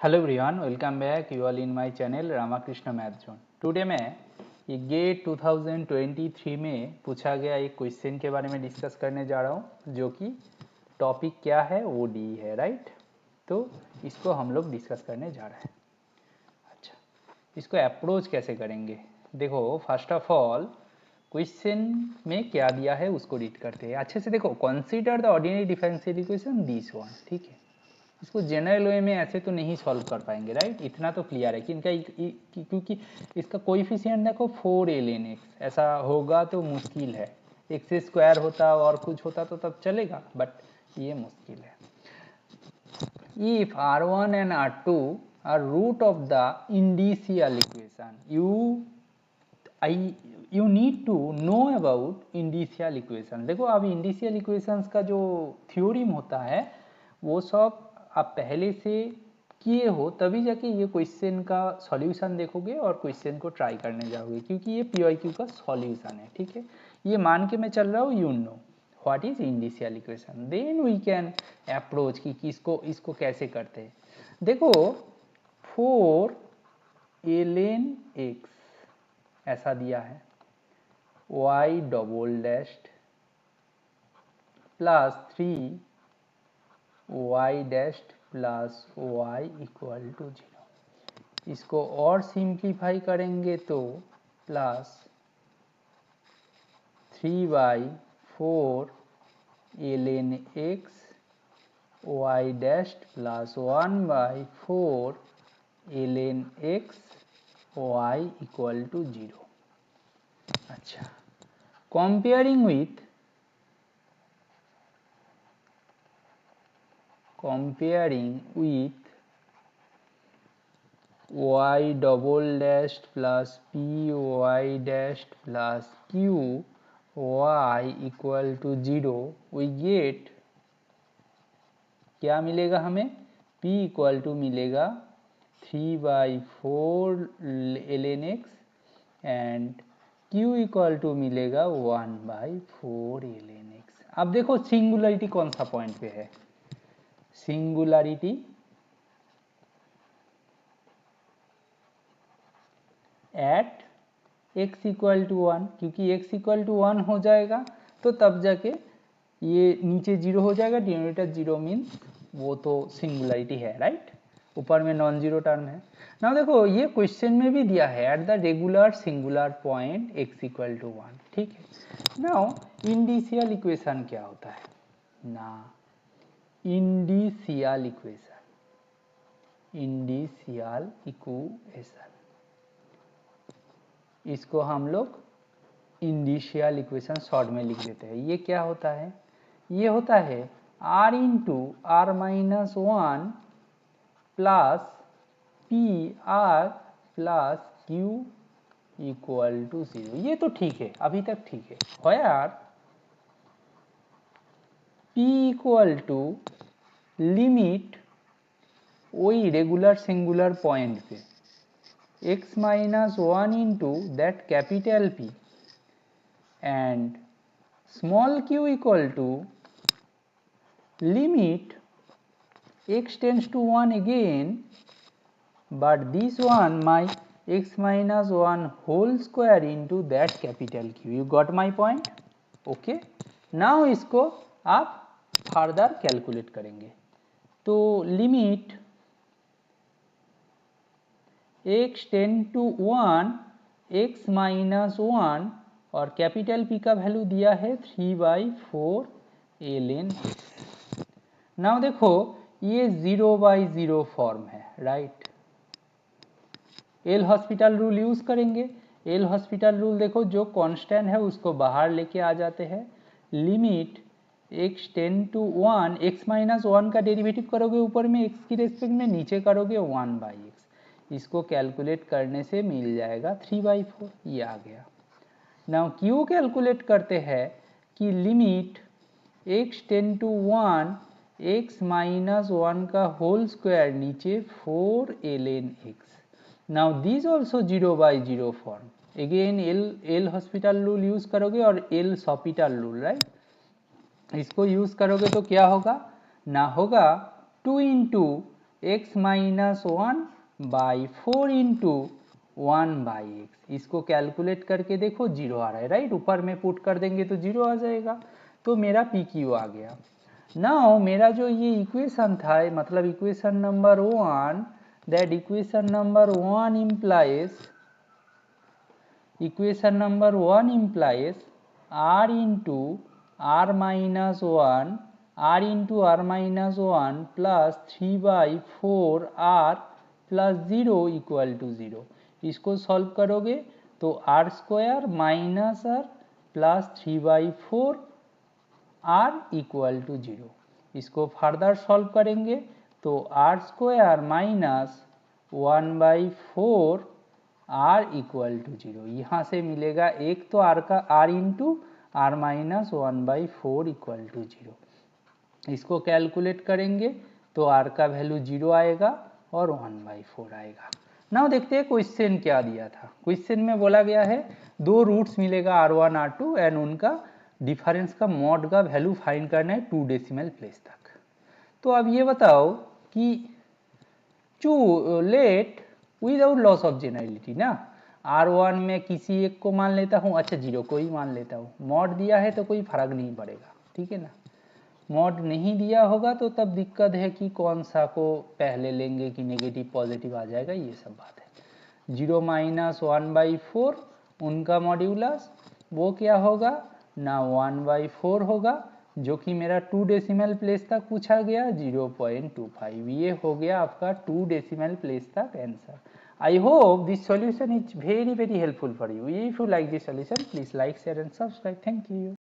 Hello everyone, welcome back you all in my channel Ramakrishna math zone. Today मैं ये gate 2023 में पूछा गया एक क्वेश्चन के बारे में डिस्कस करने जा रहा हूँ, जो कि टॉपिक क्या है, ओडी है, राइट। तो इसको हम लोग डिस्कस करने जा रहे हैं। अच्छा, इसको अप्रोच कैसे करेंगे? देखो, फर्स्ट ऑफ ऑल क्वेश्चन में क्या दिया है उसको रीड करते हैं अच्छे से। देखो, consider the ordinary differential equation this one, ठीक है। इसको जनरल वे में ऐसे तो नहीं सॉल्व कर पाएंगे, राइट। इतना तो क्लियर है कि इनका क्योंकि इसका कोएफिशिएंट देखो 4ln x, ऐसा होगा तो मुश्किल है। एक्स स्क्वायर होता और कुछ होता तो तब चलेगा, बट ये मुश्किल है। If r1 and r2 are root of the indicial equation, you need to know about indicial equation। देखो, अब indicial equations का जो थ्योरम होता है वो सब आप पहले से किए हो, तभी जाके ये क्वेश्चन का सॉल्यूशन देखोगे और क्वेश्चन को ट्राई करने जाओगे, क्योंकि ये PYQ का सॉल्यूशन है, ठीक है। ये मान के मैं चल रहा हूँ, you know what is indicial equation, then we can approach कि इसको कैसे करते हैं। देखो, 4ln x ऐसा दिया है, y double dashed plus 3y dashed plus y equal to 0। इसको और सिंप्लीफाई करेंगे तो plus 3/4ln x y dashed plus 1/4ln x y equal to 0। अच्छा, comparing with y double dashed plus py dashed plus q y equal to 0, we get क्या मिलेगा हमें? p equal to मिलेगा 3/4ln x and q equal to मिलेगा 1/4ln x। अब देखो, singularity कौन सा पॉइंट पे है? Singularity at x equal to 1, क्योंकि x इक्वल टू 1 हो जाएगा तो तब जाके ये नीचे 0 हो जाएगा, डिनोमिनेटर 0 मीन्स वो तो सिंगुलरिटी है, राइट। ऊपर में नॉन जीरो टर्म है ना। देखो, ये क्वेश्चन में भी दिया है at the regular singular point x equal to 1, ठीक है। नाउ इंडिशियल इक्वेशन क्या होता है ना? इंडिशियल इक्वेशन इसको हम लोग इंडिशियल इक्वेशन शॉर्ट में लिख देते हैं। ये क्या होता है? ये होता है r into r minus 1 plus p r plus q equal to 0। ये तो ठीक है, अभी तक ठीक है। Where p equal to limit वही रेगुलर सिंगुलर पॉइंट पे x minus 1 into that capital P and small q equal to limit x tends to 1 again, but this one my x minus 1 whole square into that capital Q। You got my point? Okay, now इसको आप further calculate करेंगे तो limit x tend to 1 x minus 1 और capital P का value दिया है 3/4ln x। Now देखो, ये 0/0 फॉर्म है, right. L hospital rule use करेंगे। एल हॉस्पिटल रूल देखो, जो कांस्टेंट है उसको बाहर लेके आ जाते हैं। Limit x tend to 1, x minus 1 का डेरिवेटिव करोगे ऊपर में x की रेस्पेक्ट में, नीचे करोगे 1/x। इसको कैलकुलेट करने से मिल जाएगा 3/4, ये आ गया। नाउ क्यू कैलकुलेट करते हैं कि limit x tend to 1 x minus 1 का होल स्क्वायर नीचे 4ln x। Now this also 0/0 form. Again L'Hospital rule use करोगे और एल हॉस्पिटल रूल, राइट। इसको यूज करोगे तो क्या होगा ना? होगा 2 into x minus 1/4 into 1/x। इसको कैलकुलेट करके देखो, 0 आ रहा है, राइट। ऊपर में पुट कर देंगे तो 0 आ जाएगा, तो मेरा पी क्यू आ गया। नाउ मेरा जो ये इक्वेशन था, मतलब equation number 1, that equation number 1 implies r into r minus 1 r into r minus 1 plus 3/4 r plus 0 equal to 0। इसको सॉल्व करोगे तो r square minus r plus 3/4 r equal to 0। इसको फर्दर सॉल्व करेंगे तो r square minus 1/4 r equal to 0। यहाँ से मिलेगा एक तो r का r into r minus 1/4 equal to 0। इसको कैलकुलेट करेंगे तो r का वैल्यू 0 आएगा और 1/4 आएगा। नाउ देखते हैं क्वेश्चन क्या दिया था। क्वेश्चन में बोला गया है दो रूट्स मिलेगा r1 r2 एंड उनका डिफरेंस का मॉड का वैल्यू फाइंड करना है 2 डेसिमल प्लेस तक। तो अब ये बताओ कि लेट विदाउट लॉस ऑफ जेनरलिटी ना, r1 में किसी एक को मान लेता हूँ, अच्छा 0 को ही मान लेता हूँ। मॉड दिया है तो कोई फर्क नहीं पड़ेगा, ठीक है ना। मॉड नहीं दिया होगा तो तब दिक्कत है कि कौन सा को पहले लेंगे कि नेगेटिव पॉजिटिव आ जाएगा, ये सब बात है। 0 माइनस 1/4 उनका मॉड्यूलस वो क्या होगा ना, 1/4 होगा, जो कि मेरा 2 डेसिमल प्लेस तक पूछा गया, 0.25। ये हो गया आपका 2 डेसिमल प्लेस तक answer. I hope this solution is very helpful for you. If you like this solution, please like, share and subscribe. Thank you.